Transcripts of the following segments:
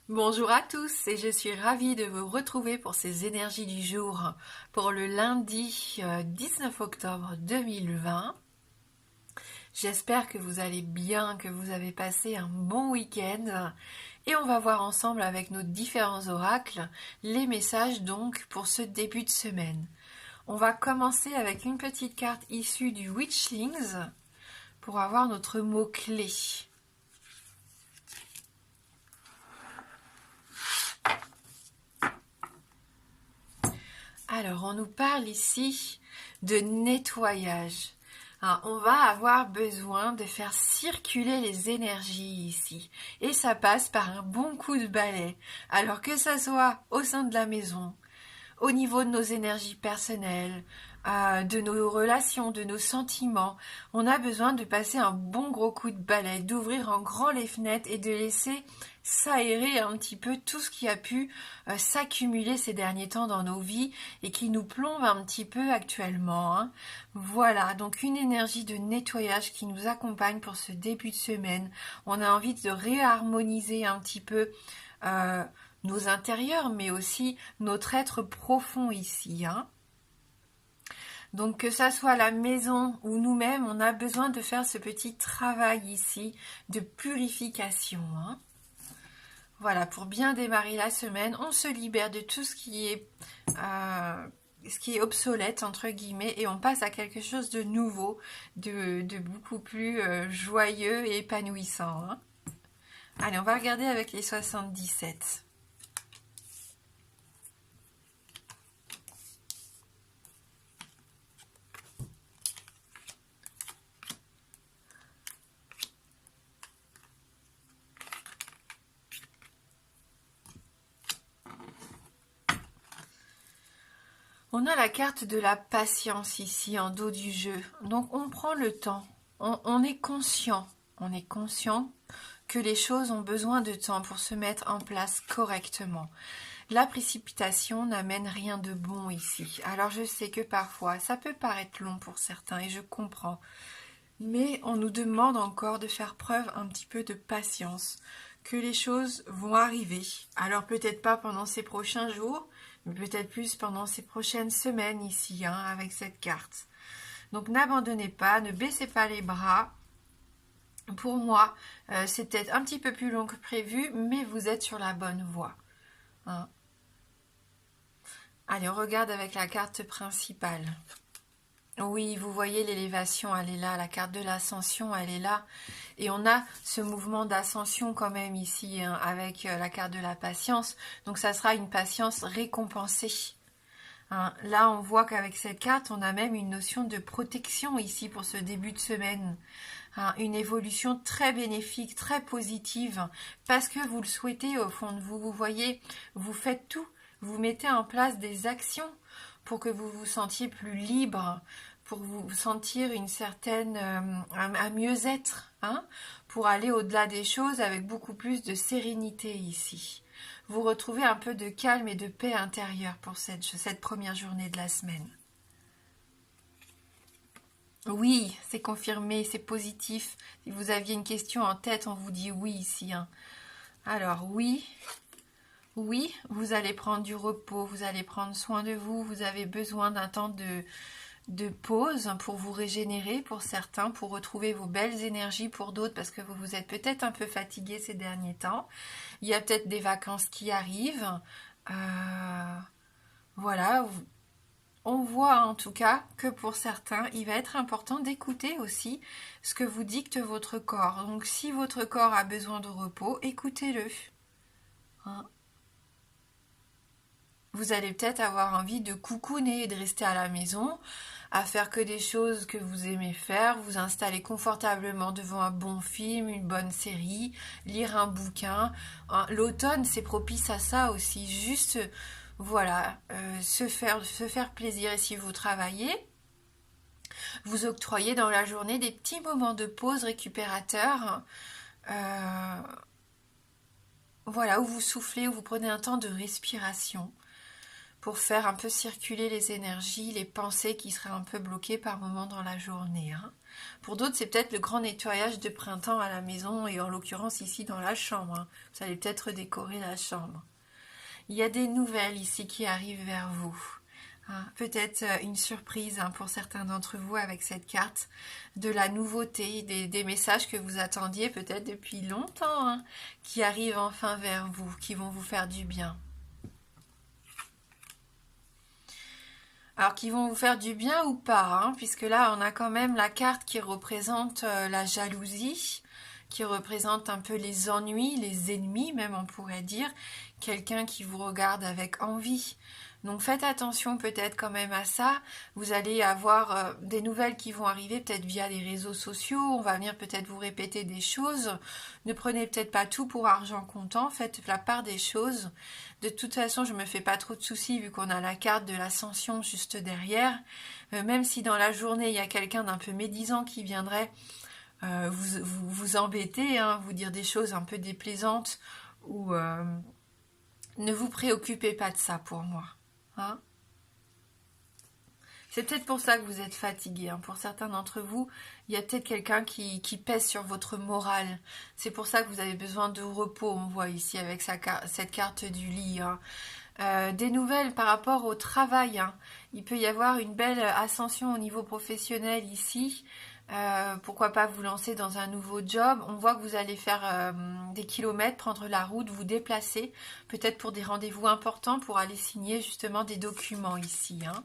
Bonjour à tous et je suis ravie de vous retrouver pour ces énergies du jour pour le lundi 19 octobre 2020. J'espère que vous allez bien, que vous avez passé un bon week-end et on va voir ensemble avec nos différents oracles les messages donc pour ce début de semaine. On va commencer avec une petite carte issue du Witchlings pour avoir notre mot-clé. Alors, on nous parle ici de nettoyage. Hein, on va avoir besoin de faire circuler les énergies ici. Et ça passe par un bon coup de balai. Alors que ça soit au sein de la maison, au niveau de nos énergies personnelles, de nos relations, de nos sentiments, on a besoin de passer un bon gros coup de balai, d'ouvrir en grand les fenêtres et de laisser s'aérer un petit peu tout ce qui a pu s'accumuler ces derniers temps dans nos vies et qui nous plombe un petit peu actuellement. Hein. Voilà, donc une énergie de nettoyage qui nous accompagne pour ce début de semaine. On a envie de réharmoniser un petit peu nos intérieurs, mais aussi notre être profond ici. Hein. Donc que ça soit la maison ou nous-mêmes, on a besoin de faire ce petit travail ici de purification. Hein. Voilà, pour bien démarrer la semaine, on se libère de tout ce qui est obsolète, entre guillemets, et on passe à quelque chose de nouveau, de beaucoup plus joyeux et épanouissant. Hein. Allez, on va regarder avec les 77. On a la carte de la patience ici en dos du jeu. Donc on prend le temps, on est conscient. On est conscient que les choses ont besoin de temps pour se mettre en place correctement. La précipitation n'amène rien de bon ici. Alors je sais que parfois ça peut paraître long pour certains et je comprends. Mais on nous demande encore de faire preuve un petit peu de patience, que les choses vont arriver. Alors peut-être pas pendant ces prochains jours, mais peut-être plus pendant ces prochaines semaines ici, hein, avec cette carte. Donc n'abandonnez pas, ne baissez pas les bras. Pour moi, c'est peut-être un petit peu plus long que prévu, mais vous êtes sur la bonne voie. Hein. Allez, on regarde avec la carte principale. Oui, vous voyez l'élévation, elle est là, la carte de l'ascension, elle est là. Et on a ce mouvement d'ascension quand même ici, hein, avec la carte de la patience. Donc ça sera une patience récompensée. Hein. Là, on voit qu'avec cette carte, on a même une notion de protection ici pour ce début de semaine. Hein, une évolution très bénéfique, très positive, parce que vous le souhaitez au fond de vous. Vous voyez, vous faites tout, vous mettez en place des actions pour que vous vous sentiez plus libre, pour vous sentir une certaine un mieux-être, hein, pour aller au-delà des choses avec beaucoup plus de sérénité ici. Vous retrouvez un peu de calme et de paix intérieure pour cette première journée de la semaine. Oui, c'est confirmé, c'est positif. Si vous aviez une question en tête, on vous dit oui ici. Hein. Alors oui, oui, vous allez prendre du repos, vous allez prendre soin de vous, vous avez besoin d'un temps de pause pour vous régénérer pour certains, pour retrouver vos belles énergies pour d'autres, parce que vous vous êtes peut-être un peu fatigué ces derniers temps. Il y a peut-être des vacances qui arrivent. Voilà, on voit en tout cas que pour certains, il va être important d'écouter aussi ce que vous dicte votre corps. Donc si votre corps a besoin de repos, écoutez-le. Hein. Vous allez peut-être avoir envie de coucouner et de rester à la maison, à faire que des choses que vous aimez faire, vous installer confortablement devant un bon film, une bonne série, lire un bouquin. Hein, l'automne, c'est propice à ça aussi. Juste, voilà, se faire plaisir. Et si vous travaillez, vous octroyez dans la journée des petits moments de pause récupérateurs. Voilà, où vous soufflez, où vous prenez un temps de respiration pour faire un peu circuler les énergies, les pensées qui seraient un peu bloquées par moment dans la journée. Hein. Pour d'autres, c'est peut-être le grand nettoyage de printemps à la maison et en l'occurrence ici dans la chambre. Hein. Vous allez peut-être décorer la chambre. Il y a des nouvelles ici qui arrivent vers vous. Hein. Peut-être une surprise hein, pour certains d'entre vous avec cette carte, de la nouveauté, des messages que vous attendiez peut-être depuis longtemps, hein, qui arrivent enfin vers vous, qui vont vous faire du bien. Alors, qui vont vous faire du bien ou pas, hein, puisque là, on a quand même la carte qui représente la jalousie, qui représente un peu les ennuis, les ennemis, même on pourrait dire, quelqu'un qui vous regarde avec envie. Donc faites attention peut-être quand même à ça. Vous allez avoir des nouvelles qui vont arriver peut-être via les réseaux sociaux. On va venir peut-être vous répéter des choses. Ne prenez peut-être pas tout pour argent comptant. Faites la part des choses. De toute façon, je me fais pas trop de soucis vu qu'on a la carte de l'ascension juste derrière. Même si dans la journée, il y a quelqu'un d'un peu médisant qui viendrait vous embêter, hein, vous dire des choses un peu déplaisantes ou ne vous préoccupez pas de ça pour moi. Hein, c'est peut-être pour ça que vous êtes fatigué. Hein. Pour certains d'entre vous, il y a peut-être quelqu'un qui pèse sur votre morale. C'est pour ça que vous avez besoin de repos, on voit ici avec cette carte du lit. Hein. Des nouvelles par rapport au travail. Hein. Il peut y avoir une belle ascension au niveau professionnel ici. Pourquoi pas vous lancer dans un nouveau job. On voit que vous allez faire des kilomètres, prendre la route, vous déplacer, peut-être pour des rendez-vous importants, pour aller signer justement des documents ici. Hein.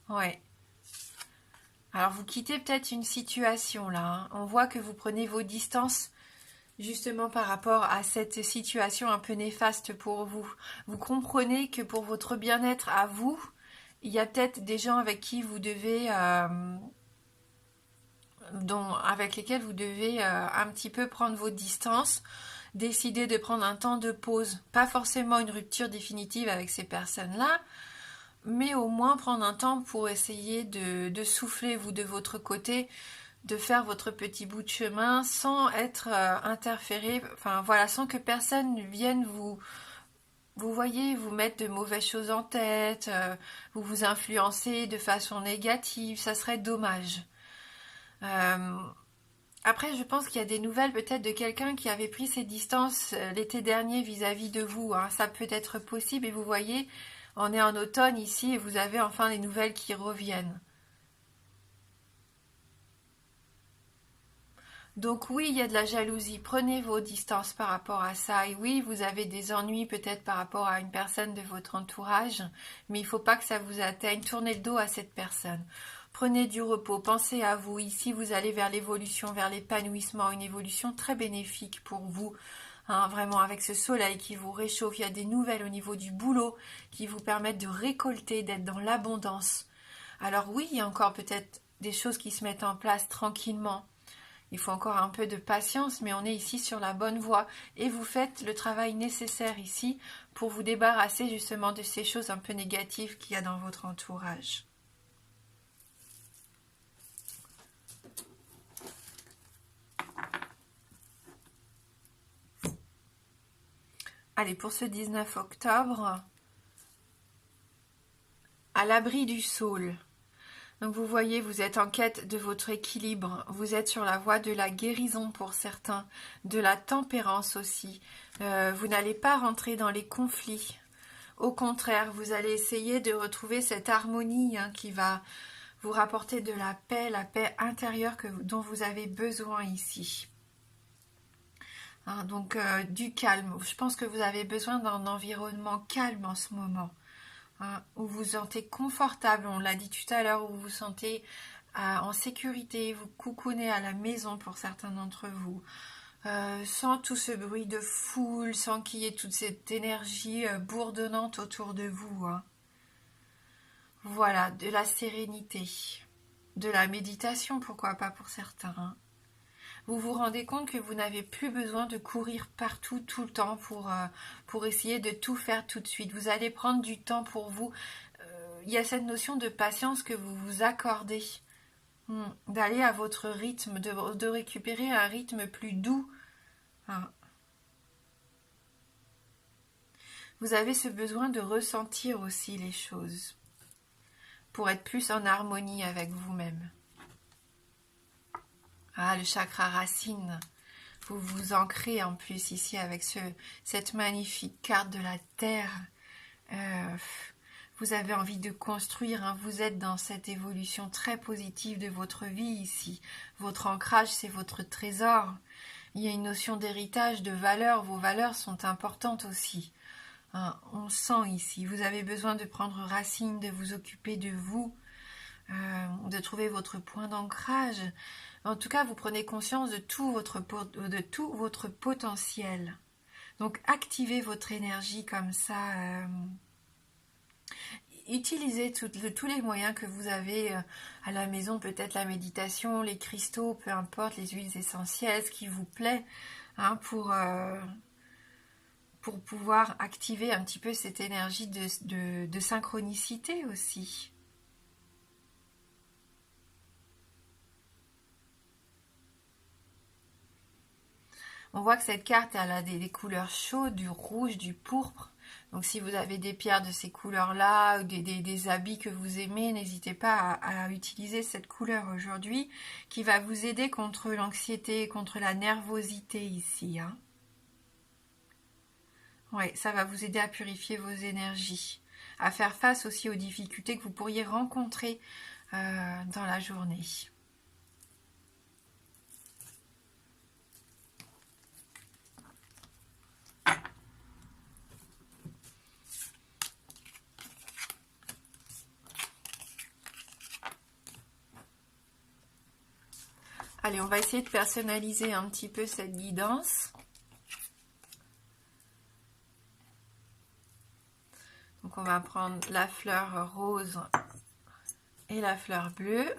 Ouais. Alors vous quittez peut-être une situation là. Hein. On voit que vous prenez vos distances justement par rapport à cette situation un peu néfaste pour vous. Vous comprenez que pour votre bien-être à vous, il y a peut-être des gens avec qui vous devez... avec lesquels vous devez un petit peu prendre vos distances, décider de prendre un temps de pause, pas forcément une rupture définitive avec ces personnes-là, mais au moins prendre un temps pour essayer de souffler, vous, de votre côté, de faire votre petit bout de chemin sans être interféré, enfin voilà, sans que personne vienne vous voyez, vous mettre de mauvaises choses en tête, vous influencer de façon négative, ça serait dommage. Après, je pense qu'il y a des nouvelles peut-être de quelqu'un qui avait pris ses distances l'été dernier vis-à-vis de vous. Hein. Ça peut être possible et vous voyez, on est en automne ici et vous avez enfin les nouvelles qui reviennent. Donc oui, il y a de la jalousie. Prenez vos distances par rapport à ça. Et oui, vous avez des ennuis peut-être par rapport à une personne de votre entourage, mais il ne faut pas que ça vous atteigne. Tournez le dos à cette personne. Prenez du repos, pensez à vous. Ici, vous allez vers l'évolution, vers l'épanouissement, une évolution très bénéfique pour vous. Hein, vraiment, avec ce soleil qui vous réchauffe, il y a des nouvelles au niveau du boulot qui vous permettent de récolter, d'être dans l'abondance. Alors oui, il y a encore peut-être des choses qui se mettent en place tranquillement. Il faut encore un peu de patience, mais on est ici sur la bonne voie. Et vous faites le travail nécessaire ici pour vous débarrasser justement de ces choses un peu négatives qu'il y a dans votre entourage. Allez, pour ce 19 octobre, à l'abri du saule. Donc vous voyez, vous êtes en quête de votre équilibre, vous êtes sur la voie de la guérison pour certains, de la tempérance aussi. Vous n'allez pas rentrer dans les conflits. Au contraire, vous allez essayer de retrouver cette harmonie hein, qui va vous rapporter de la paix intérieure dont vous avez besoin ici. Hein, donc du calme. Je pense que vous avez besoin d'un environnement calme en ce moment. Hein, où vous vous sentez confortable, on l'a dit tout à l'heure, où vous vous sentez en sécurité, vous coucounez à la maison pour certains d'entre vous, sans tout ce bruit de foule, sans qu'il y ait toute cette énergie bourdonnante autour de vous. Hein. Voilà, de la sérénité, de la méditation, pourquoi pas pour certains. Hein. Vous vous rendez compte que vous n'avez plus besoin de courir partout tout le temps pour essayer de tout faire tout de suite. Vous allez prendre du temps pour vous. Il y a cette notion de patience que vous vous accordez. D'aller à votre rythme, de récupérer un rythme plus doux. Hein. Vous avez ce besoin de ressentir aussi les choses pour être plus en harmonie avec vous-même. Ah, le chakra racine. Vous vous ancrez en plus ici avec cette magnifique carte de la Terre. Vous avez envie de construire, hein, vous êtes dans cette évolution très positive de votre vie ici. Votre ancrage, c'est votre trésor. Il y a une notion d'héritage, de valeurs. Vos valeurs sont importantes aussi. Hein, on sent ici. Vous avez besoin de prendre racine, de vous occuper de vous, de trouver votre point d'ancrage. En tout cas, vous prenez conscience de tout votre potentiel. Donc, activez votre énergie comme ça. Utilisez tous les moyens que vous avez à la maison, peut-être la méditation, les cristaux, peu importe, les huiles essentielles, ce qui vous plaît, hein, pour pouvoir activer un petit peu cette énergie de synchronicité aussi. On voit que cette carte, elle a des couleurs chaudes, du rouge, du pourpre. Donc si vous avez des pierres de ces couleurs-là, ou des habits que vous aimez, n'hésitez pas à utiliser cette couleur aujourd'hui, qui va vous aider contre l'anxiété, contre la nervosité ici. Hein. Oui, ça va vous aider à purifier vos énergies, à faire face aussi aux difficultés que vous pourriez rencontrer dans la journée. Allez, on va essayer de personnaliser un petit peu cette guidance. Donc on va prendre la fleur rose et la fleur bleue.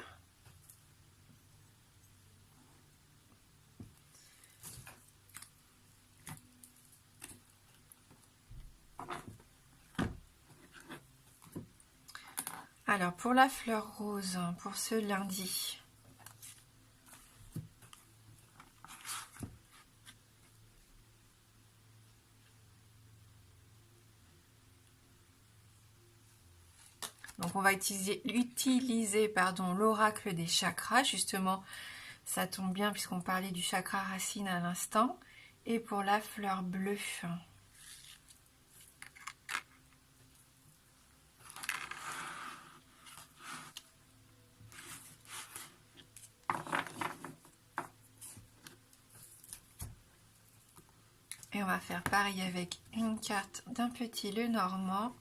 Alors pour la fleur rose, pour ce lundi, donc on va utiliser l'oracle des chakras, justement, ça tombe bien puisqu'on parlait du chakra racine à l'instant. Et pour la fleur bleue, et on va faire pareil avec une carte d'un petit Lenormand.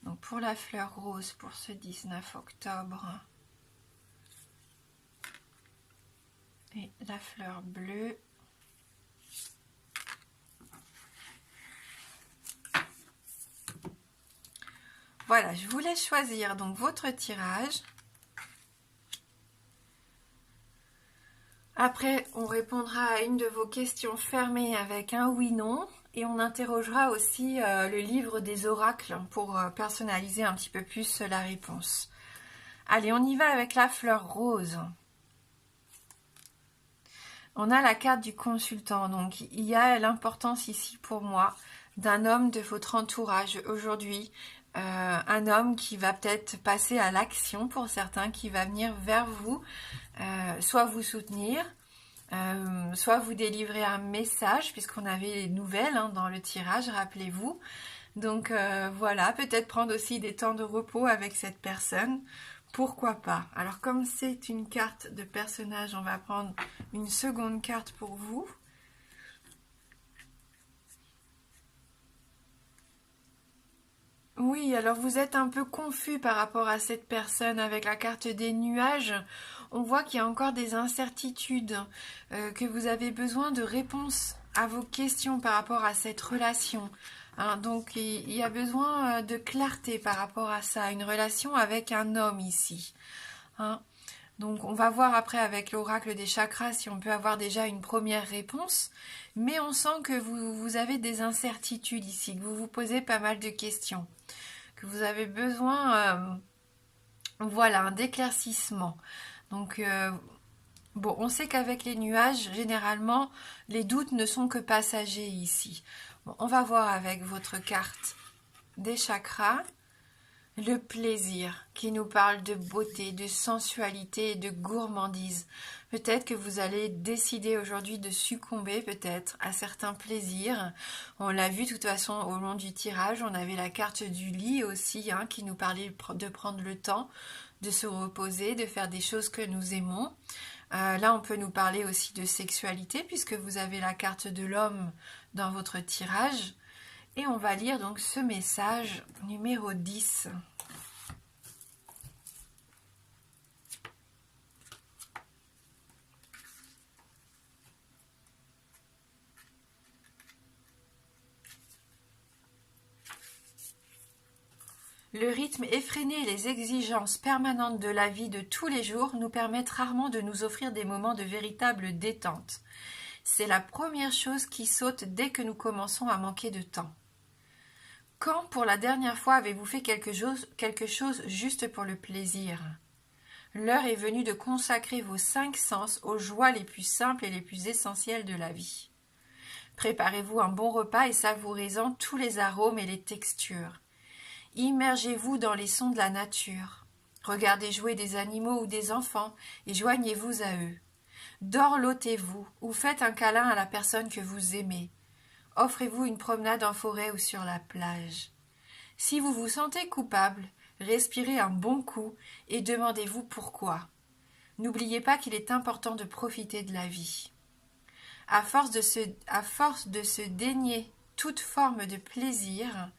Donc pour la fleur rose, pour ce 19 octobre, et la fleur bleue. Voilà, je vous laisse choisir donc votre tirage. Après, on répondra à une de vos questions fermées avec un oui/non. Et on interrogera aussi le livre des oracles pour personnaliser un petit peu plus la réponse. Allez, on y va avec la fleur rose. On a la carte du consultant. Donc, il y a l'importance ici pour moi d'un homme de votre entourage aujourd'hui. Un homme qui va peut-être passer à l'action pour certains, qui va venir vers vous, soit vous soutenir, soit vous délivrer un message, puisqu'on avait les nouvelles hein, dans le tirage, rappelez-vous. Donc voilà, peut-être prendre aussi des temps de repos avec cette personne, pourquoi pas. Alors comme c'est une carte de personnage, on va prendre une seconde carte pour vous. Oui, alors vous êtes un peu confus par rapport à cette personne avec la carte des nuages. On voit qu'il y a encore des incertitudes, que vous avez besoin de réponses à vos questions par rapport à cette relation. Hein, donc il y a besoin de clarté par rapport à ça, une relation avec un homme ici. Hein. Donc on va voir après avec l'oracle des chakras si on peut avoir déjà une première réponse. Mais on sent que vous avez des incertitudes ici, que vous vous posez pas mal de questions. Que vous avez besoin, voilà, d'éclaircissement. Donc, bon, on sait qu'avec les nuages, généralement, les doutes ne sont que passagers ici. Bon, on va voir avec votre carte des chakras le plaisir qui nous parle de beauté, de sensualité et de gourmandise. Peut-être que vous allez décider aujourd'hui de succomber peut-être à certains plaisirs. On l'a vu de toute façon au long du tirage, on avait la carte du lit aussi qui nous parlait de prendre le temps, de se reposer, de faire des choses que nous aimons. Là, on peut nous parler aussi de sexualité puisque vous avez la carte de l'homme dans votre tirage. Et on va lire donc ce message numéro 10. Le rythme effréné et les exigences permanentes de la vie de tous les jours nous permettent rarement de nous offrir des moments de véritable détente. C'est la première chose qui saute dès que nous commençons à manquer de temps. Quand pour la dernière fois avez-vous fait quelque chose juste pour le plaisir? L'heure est venue de consacrer vos 5 sens aux joies les plus simples et les plus essentielles de la vie. Préparez-vous un bon repas et savourez-en tous les arômes et les textures. Immergez-vous dans les sons de la nature. Regardez jouer des animaux ou des enfants et joignez-vous à eux. Dorlotez-vous ou faites un câlin à la personne que vous aimez. Offrez-vous une promenade en forêt ou sur la plage. Si vous vous sentez coupable, respirez un bon coup et demandez-vous pourquoi. N'oubliez pas qu'il est important de profiter de la vie. À force de se dénier toute forme de plaisir,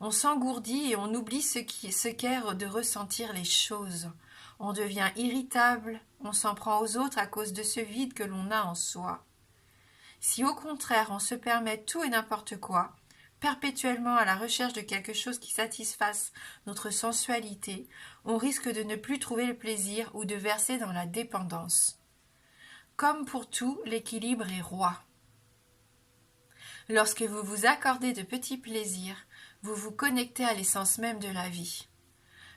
on s'engourdit et on oublie ce qu'est de ressentir les choses. On devient irritable, on s'en prend aux autres à cause de ce vide que l'on a en soi. Si au contraire on se permet tout et n'importe quoi, perpétuellement à la recherche de quelque chose qui satisfasse notre sensualité, on risque de ne plus trouver le plaisir ou de verser dans la dépendance. Comme pour tout, l'équilibre est roi. Lorsque vous vous accordez de petits plaisirs, vous vous connectez à l'essence même de la vie.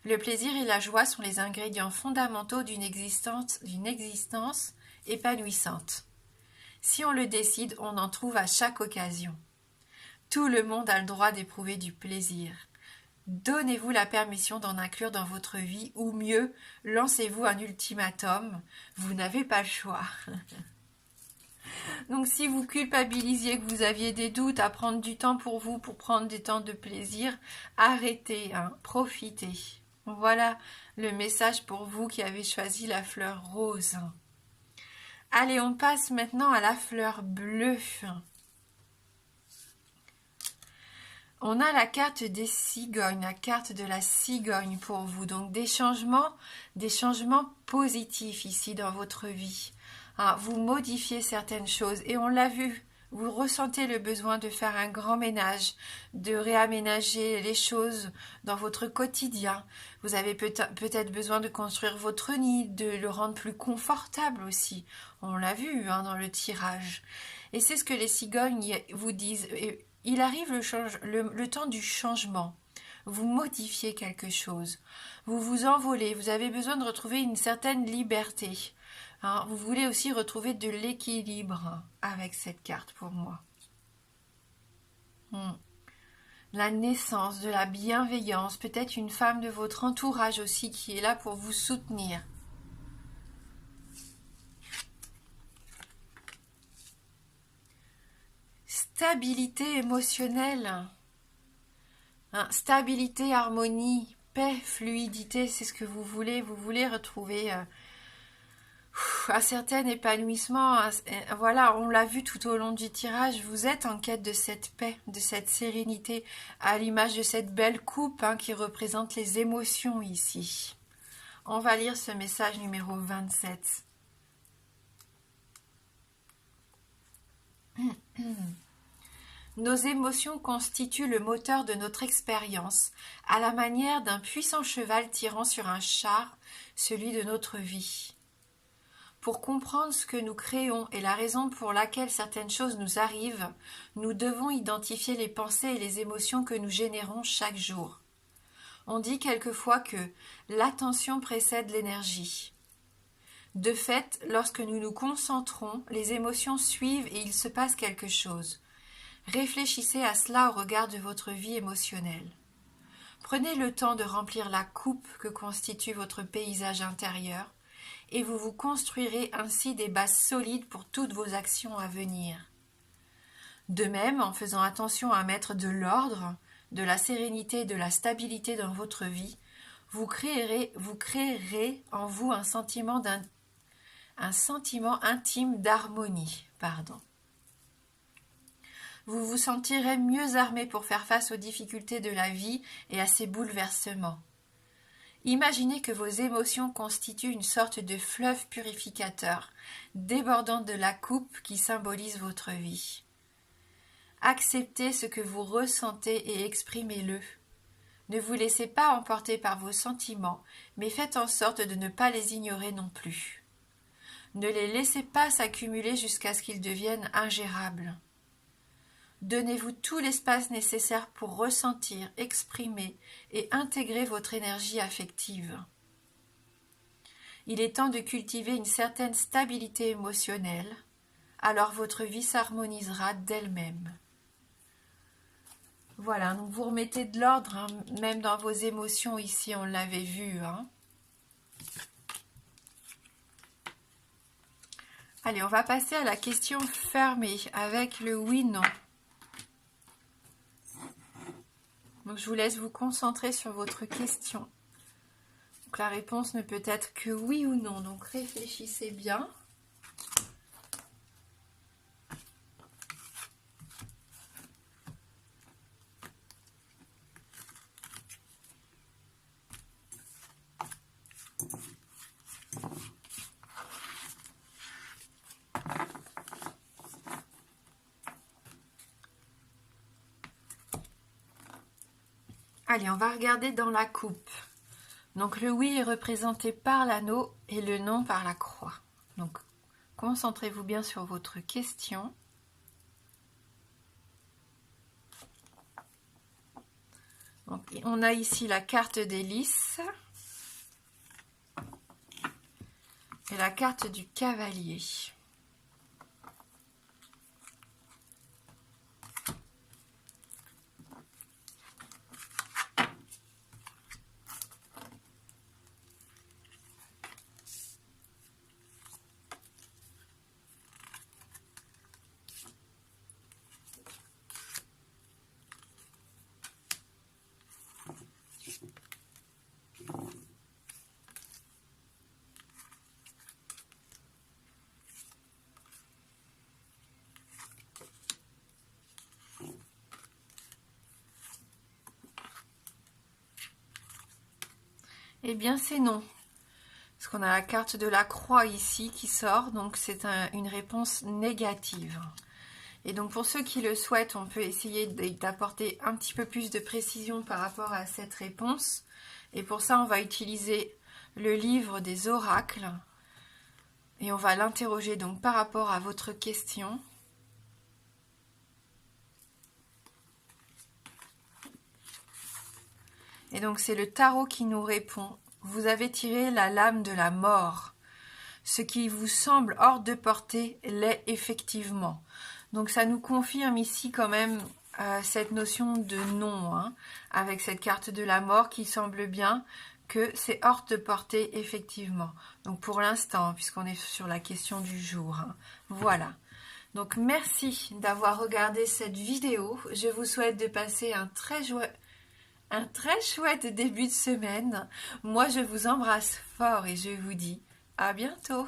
Le plaisir et la joie sont les ingrédients fondamentaux d'une existence épanouissante. Si on le décide, on en trouve à chaque occasion. Tout le monde a le droit d'éprouver du plaisir. Donnez-vous la permission d'en inclure dans votre vie, ou mieux, lancez-vous un ultimatum. Vous n'avez pas le choix. Donc si vous culpabilisiez que vous aviez des doutes à prendre du temps pour vous, pour prendre des temps de plaisir, arrêtez, profitez. Voilà le message pour vous qui avez choisi la fleur rose. Allez, on passe maintenant à la fleur bleue. On a la carte des cigognes, la carte de la cigogne pour vous. Donc des changements positifs ici dans votre vie. Vous modifiez certaines choses et on l'a vu. Vous ressentez le besoin de faire un grand ménage, de réaménager les choses dans votre quotidien. Vous avez peut-être besoin de construire votre nid, de le rendre plus confortable aussi. On l'a vu dans le tirage. Et c'est ce que les cigognes vous disent. Il arrive le temps du changement. Vous modifiez quelque chose. Vous vous envolez. Vous avez besoin de retrouver une certaine liberté. Vous voulez aussi retrouver de l'équilibre avec cette carte pour moi. La naissance, de la bienveillance, peut-être une femme de votre entourage aussi qui est là pour vous soutenir. Stabilité émotionnelle. Stabilité, harmonie, paix, fluidité, c'est ce que vous voulez. Vous voulez retrouver un certain épanouissement. Voilà, on l'a vu tout au long du tirage, vous êtes en quête de cette paix, de cette sérénité, à l'image de cette belle coupe qui représente les émotions ici. On va lire ce message numéro 27. Nos émotions constituent le moteur de notre expérience, à la manière d'un puissant cheval tirant sur un char, celui de notre vie. Pour comprendre ce que nous créons et la raison pour laquelle certaines choses nous arrivent, nous devons identifier les pensées et les émotions que nous générons chaque jour. On dit quelquefois que l'attention précède l'énergie. De fait, lorsque nous nous concentrons, les émotions suivent et il se passe quelque chose. Réfléchissez à cela au regard de votre vie émotionnelle. Prenez le temps de remplir la coupe que constitue votre paysage intérieur et vous vous construirez ainsi des bases solides pour toutes vos actions à venir. De même, en faisant attention à mettre de l'ordre, de la sérénité et de la stabilité dans votre vie, vous créerez en vous un sentiment intime d'harmonie. Vous vous sentirez mieux armé pour faire face aux difficultés de la vie et à ses bouleversements. Imaginez que vos émotions constituent une sorte de fleuve purificateur, débordant de la coupe qui symbolise votre vie. Acceptez ce que vous ressentez et exprimez-le. Ne vous laissez pas emporter par vos sentiments, mais faites en sorte de ne pas les ignorer non plus. Ne les laissez pas s'accumuler jusqu'à ce qu'ils deviennent ingérables. Donnez-vous tout l'espace nécessaire pour ressentir, exprimer et intégrer votre énergie affective. Il est temps de cultiver une certaine stabilité émotionnelle, alors votre vie s'harmonisera d'elle-même. Voilà, donc vous remettez de l'ordre, même dans vos émotions ici, on l'avait vu. Allez, on va passer à la question fermée avec le oui-non. Donc je vous laisse vous concentrer sur votre question. Donc la réponse ne peut être que oui ou non, donc réfléchissez bien. Allez, on va regarder dans la coupe. Donc le oui est représenté par l'anneau et le non par la croix. Donc concentrez-vous bien sur votre question. Donc, on a ici la carte des lys et la carte du cavalier. Eh bien c'est non, parce qu'on a la carte de la croix ici qui sort, donc c'est une réponse négative. Et donc pour ceux qui le souhaitent, on peut essayer d'apporter un petit peu plus de précision par rapport à cette réponse. Et pour ça, on va utiliser le livre des oracles et on va l'interroger donc par rapport à votre question. Et donc c'est le tarot qui nous répond. Vous avez tiré la lame de la mort. Ce qui vous semble hors de portée l'est effectivement. Donc ça nous confirme ici quand même cette notion de non, avec cette carte de la mort qui semble bien que c'est hors de portée effectivement. Donc pour l'instant, puisqu'on est sur la question du jour. Voilà. Donc merci d'avoir regardé cette vidéo. Je vous souhaite de passer un très chouette début de semaine. Moi, je vous embrasse fort et je vous dis à bientôt.